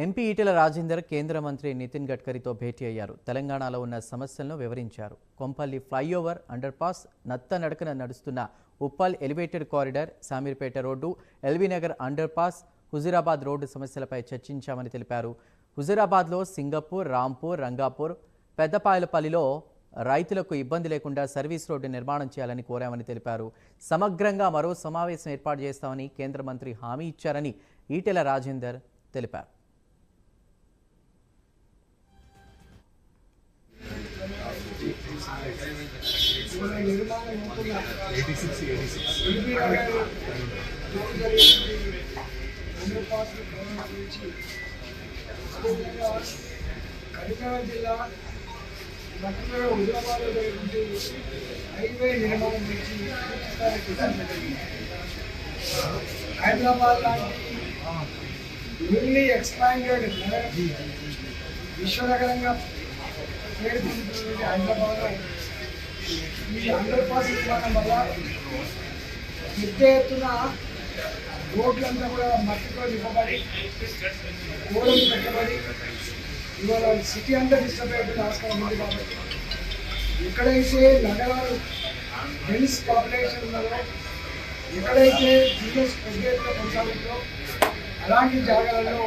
MP Etela Rajender కేంద్ర మంత్రి నితిన్ గడ్కరీతో భేటీ అయ్యారు. తెలంగాణలో ఉన్న సమస్యలను వివరించారు. కొంపల్లి ఫ్లైఓవర్, అండర్పాస్, నత్తనడకన నడుస్తున్న Uppal elevated corridor, Shamirpet road, LB Nagar underpass, Huzurabad road సమస్యలపై చర్చించామని తెలిపారు. హుజూరాబాద్లో సింగపూర్, రాంపూర్, రంగాపూర్, పెద్దపాయలపల్లిలో రైతులకు ఇబ్బంది లేకుండా సర్వీస్ రోడ్డు నిర్మాణం చేయాలని కోరామని తెలిపారు. సమగ్రంగా మరో సమావేశం ఏర్పాటు చేస్తామని కేంద్ర మంత్రి హామీ ఇచ్చారని ఈటెల రాజేందర్ తెలిపారు. కరీంనగర్ జిల్లా పట్టణంలో హుజూరాబాద్లో జరిగినటువంటి హైవే నిర్మాణం గురించి హైదరాబాద్ లాంటి న్యూలీ ఎక్స్పాండెడ్ విశ్వనగరంగా పేరు పొందుతున్నటువంటి హైదరాబాద్లో ఈ అండర్ పాస్ నిర్మాణం వల్ల పెద్ద ఎత్తున రోడ్లంతా కూడా మట్టితో నింపబడి గోడలు పెట్టబడి ఇవాళ సిటీ అంతా డిస్టర్బ్ అయిపోయిన ఆస్కారం ఉంది. కాబట్టి ఎక్కడైతే నగరాలు డెన్స్ పాపులేషన్ ఉన్నదో, ఎక్కడైతే బిజినెస్ పెద్ద ఎత్తున కొనసాగుతుందో అలాంటి జాగాలలో